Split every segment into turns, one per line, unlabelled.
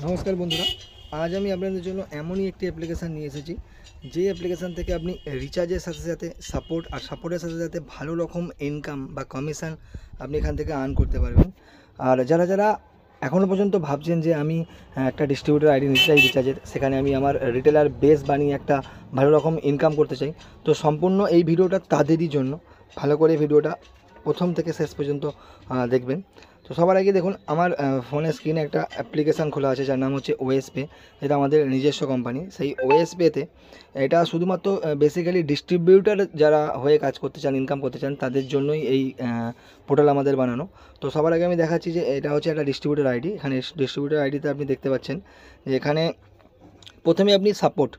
নমস্কার বন্ধুরা, আজ আমি আপনাদের জন্য এমনই একটি অ্যাপ্লিকেশান নিয়ে এসেছি যে অ্যাপ্লিকেশান থেকে আপনি রিচার্জের সাথে সাথে সাপোর্টের সাথে সাথে ভালো রকম ইনকাম বা কমিশন আপনি এখান থেকে আর্ন করতে পারবেন। আর যারা যারা এখনও পর্যন্ত ভাবছেন যে আমি একটা ডিস্ট্রিবিউটার আইডি নিতে চাই রিচার্জের, সেখানে আমি আমার রিটেলার বেস বানিয়ে একটা ভালো রকম ইনকাম করতে চাই, তো সম্পূর্ণ এই ভিডিওটা তাদেরই জন্য। ভালো করে ভিডিওটা প্রথম থেকে শেষ পর্যন্ত দেখবেন। তো সবার আগে দেখুন, আমার ফোনের স্ক্রিনে একটা অ্যাপ্লিকেশান খোলা আছে যার নাম হচ্ছে ওএসপে। এটা আমাদের নিজস্ব কোম্পানি। সেই ওএসপেতে এটা শুধুমাত্র বেসিক্যালি ডিস্ট্রিবিউটার যারা হয়ে কাজ করতে চান, ইনকাম করতে চান, তাদের জন্যই এই পোর্টাল আমাদের বানানো। তো সবার আগে আমি দেখাচ্ছি যে এটা হচ্ছে একটা ডিস্ট্রিবিউটার আইডি। এখানে ডিস্ট্রিবিউটার আইডিতে আপনি দেখতে পাচ্ছেন যে এখানে প্রথমে আপনি সাপোর্ট,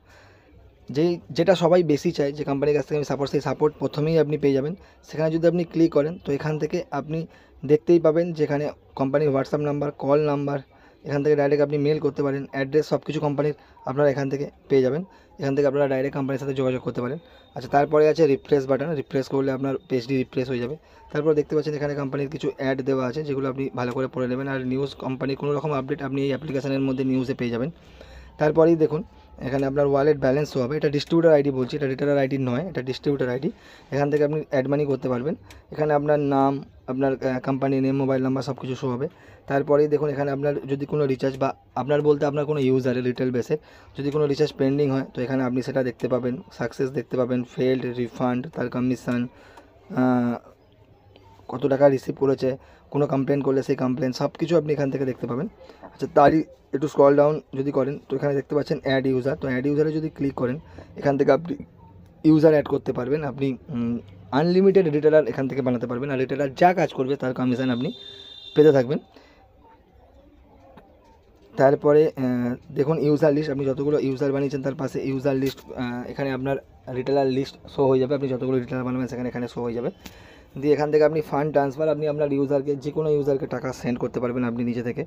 যেটা সবাই বেশি চায়, যে কোম্পানির কাছ থেকে আমি সাপোর্ট, সেই সাপোর্ট প্রথমেই আপনি পেয়ে যাবেন। সেখানে যদি আপনি ক্লিক করেন তো এখান থেকে আপনি দেখতেই পাবেন যেখানে কোম্পানির হোয়াটসঅ্যাপ নাম্বার, কল নাম্বার, এখান থেকে ডাইরেক্ট আপনি মেল করতে পারেন, অ্যাড্রেস সব কিছু কোম্পানির আপনারা এখান থেকে পেয়ে যাবেন। এখান থেকে আপনারা ডাইরেক্ট কোম্পানির সাথে যোগাযোগ করতে পারেন। আচ্ছা, তারপরে আছে রিফ্রেশ বাটন। রিফ্রেশ করলে আপনার পেজটি রিফ্রেশ হয়ে যাবে। তারপর দেখতে পাচ্ছেন এখানে কোম্পানির কিছু অ্যাড দেওয়া আছে, যেগুলো আপনি ভালো করে পড়ে নেবেন। আর নিউজ, কোম্পানির কোনো রকম আপডেট আপনি এই অ্যাপ্লিকেশনের মধ্যে নিউজে পেয়ে যাবেন। তারপরেই দেখুন এখানে আপনার ওয়ালেট ব্যালেন্স শো হবে। এটা ডিস্ট্রিবিউটার আইডি বলছি, এটা রিটেলার আইডি নয়, এটা ডিস্ট্রিবিউটার আইডি। এখান থেকে আপনি অ্যাড মানি করতে পারবেন। এখানে আপনার নাম, আপনার কোম্পানি নেম, মোবাইল নাম্বার সব কিছু শো হবে। তারপরেই দেখুন এখানে আপনার যদি কোনো রিচার্জ, বা আপনার বলতে আপনার কোনো ইউজারের রিটেল বেসে যদি কোনো রিচার্জ পেন্ডিং হয়, তো এখানে আপনি সেটা দেখতে পাবেন। সাকসেস দেখতে পাবেন, ফেল্ড, রিফান্ড, তার কমিশন, কত টাকা রিসিভ করেছে, কোনো কমপ্লেন করলে সেই কমপ্লেন সব কিছু আপনি এখান থেকে দেখতে পাবেন। আচ্ছা, তারই একটু স্ক্রল ডাউন যদি করেন তো এখানে দেখতে পাচ্ছেন অ্যাড ইউজার। তো অ্যাড ইউজারে যদি ক্লিক করেন, এখান থেকে আপনি ইউজার অ্যাড করতে পারবেন। আপনি আনলিমিটেড রিটেলার এখান থেকে বানাতে পারবেন, আর রিটেলার যা কাজ করবে তার কমিশন আপনি পেতে থাকবেন। তারপরে দেখুন ইউজার লিস্ট, আপনি যতগুলো ইউজার বানিয়েছেন তার পাশে ইউজার লিস্ট, এখানে আপনার রিটেলার লিস্ট শো হয়ে যাবে। আপনি যতগুলো রিটেলার বানাবেন সেখানে এখানে শো হয়ে যাবে। দিয়ে এখান থেকে আপনি ফান্ড ট্রান্সফার, আপনি আপনার ইউজারকে, যে কোনো ইউজারকে টাকা সেন্ড করতে পারবেন আপনি নিজে থেকে।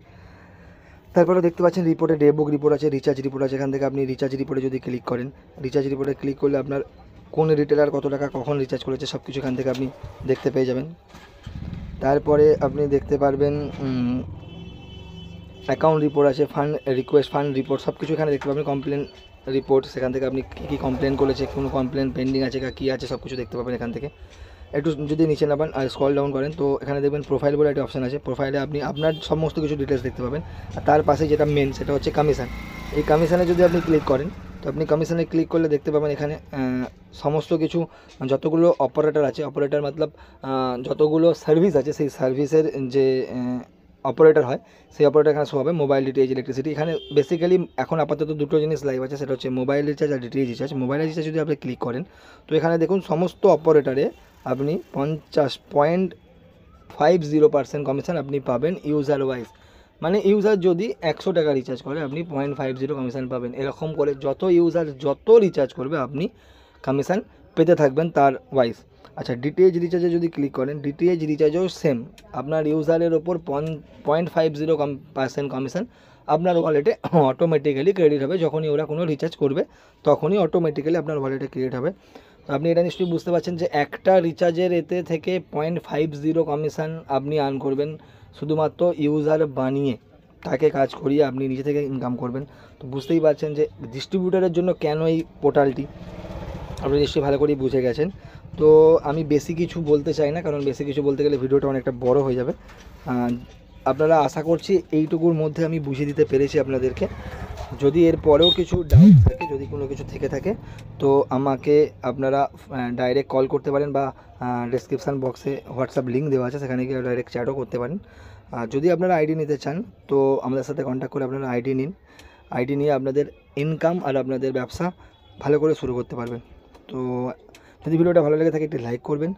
তারপরে দেখতে পাচ্ছেন রিপোর্টে ডে বুক রিপোর্ট আছে, রিচার্জ রিপোর্ট আছে। এখান থেকে আপনি রিচার্জ রিপোর্টে যদি ক্লিক করেন, রিচার্জ রিপোর্টে ক্লিক করলে আপনার কোন রিটেলার কত টাকা কখন রিচার্জ করেছে সব কিছু এখান থেকে আপনি দেখতে পেয়ে যাবেন। তারপরে আপনি দেখতে পারবেন অ্যাকাউন্ট রিপোর্ট আছে, ফান্ড রিকোয়েস্ট, ফান্ড রিপোর্ট সব কিছু এখানে দেখতে পাবেন। কমপ্লেন রিপোর্ট, সেখান থেকে আপনি কী কী কমপ্লেন করেছে, কোনো কমপ্লেন পেন্ডিং আছে কী আছে সব কিছু দেখতে পাবেন এখান থেকে। একটু যদি নিচে নামান আর স্ক্রল ডাউন করেন তো এখানে দেখবেন প্রোফাইল বলে একটা অপশান আছে। প্রোফাইলে আপনি আপনার সমস্ত কিছু ডিটেলস দেখতে পাবেন। আর তার পাশে যেটা মেন, সেটা হচ্ছে কমিশন। এই কমিশনে যদি আপনি ক্লিক করেন তো আপনি কমিশনে ক্লিক করলে দেখতে পাবেন এখানে সমস্ত কিছু, যতগুলো অপারেটর আছে, অপারেটর মতলব যতগুলো সার্ভিস আছে, সেই সার্ভিসের যে অপারেটর হয় সেই অপারেটর এখানে শো হবে। Mobile, DTH, electricity. এখানে বেসিক্যালি এখন আপাতত দুটো জিনিস লাইভ আছে, সেটা হচ্ছে মোবাইল রিচার্জ আর ডিটিএইচ রিচার্জ। মোবাইল রিচার্জ যদি আপনি ক্লিক করেন তো এখানে দেখুন সমস্ত অপারেটরে আপনি 50.50% কমিশন আপনি পাবেন ইউজার ওয়াইজ। মানে ইউজার যদি 100 টাকা রিচার্জ করে আপনি 0.50 কমিশন পাবেন। এরকম করে যত ইউজার যত রিচার্জ করবে আপনি কমিশন পেতে থাকবেন তার ওয়াইজ। আচ্ছা, ডিটিএইচ রিচার্জে যদি ক্লিক করেন, ডিটিএইচ রিচার্জেও সেম, আপনার ইউজারের ওপর 0.50% কমিশন আপনার ওয়ালেটে অটোমেটিক্যালি ক্রেডিট হবে। যখনই ওরা কোনো রিচার্জ করবে তখনই অটোমেটিক্যালি আপনার ওয়ালেটে ক্রেডিট হবে। তো আপনি এটা নিশ্চয়ই বুঝতে পারছেন যে একটা রিচার্জের এতে থেকে 0.50 কমিশন আপনি আর্ন করবেন, শুধুমাত্র ইউজার বানিয়ে তাকে কাজ করিয়ে আপনি নিজে থেকে ইনকাম করবেন। তো বুঝতেই পারছেন যে ডিস্ট্রিবিউটারের জন্য কেন এই পোর্টালটি, আপনি নিশ্চয়ই ভালো করেই বুঝে গেছেন। তো আমি বেশি কিছু বলতে চাই না, কারণ বেশি কিছু বলতে গেলে ভিডিওটা অনেকটা বড় হয়ে যাবে। আপনারা আশা করছি এইটুকুর মধ্যে আমি বুঝিয়ে দিতে পেরেছি আপনাদেরকে। যদি এর পরেও কিছু ডাউট থাকে, যদি কোনো কিছু থেকে থাকে তো আমাকে আপনারা ডাইরেক্ট কল করতে পারেন, বা ডেসক্রিপশান বক্সে হোয়াটসঅ্যাপ লিঙ্ক দেওয়া আছে, সেখানে গিয়ে ডাইরেক্ট চ্যাটও করতে পারেন। যদি আপনারা আইডি নিতে চান তো আমাদের সাথে কন্ট্যাক্ট করে আপনারা আইডি নিন। আইডি নিয়ে আপনাদের ইনকাম আর আপনাদের ব্যবসা ভালো করে শুরু করতে পারবেন। তো যদি ভিডিওটা ভালো লেগে থাকে একটি লাইক করবেন,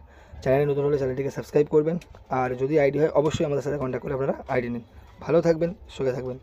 চ্যানেলে নতুন হলে চ্যানেলটিকে সাবস্ক্রাইব করবেন, আর যদি আইডি হয় অবশ্যই আমাদের সাথে কন্ট্যাক্ট করে আপনারা আইডি নিন। ভালো থাকবেন, সুখে থাকবেন।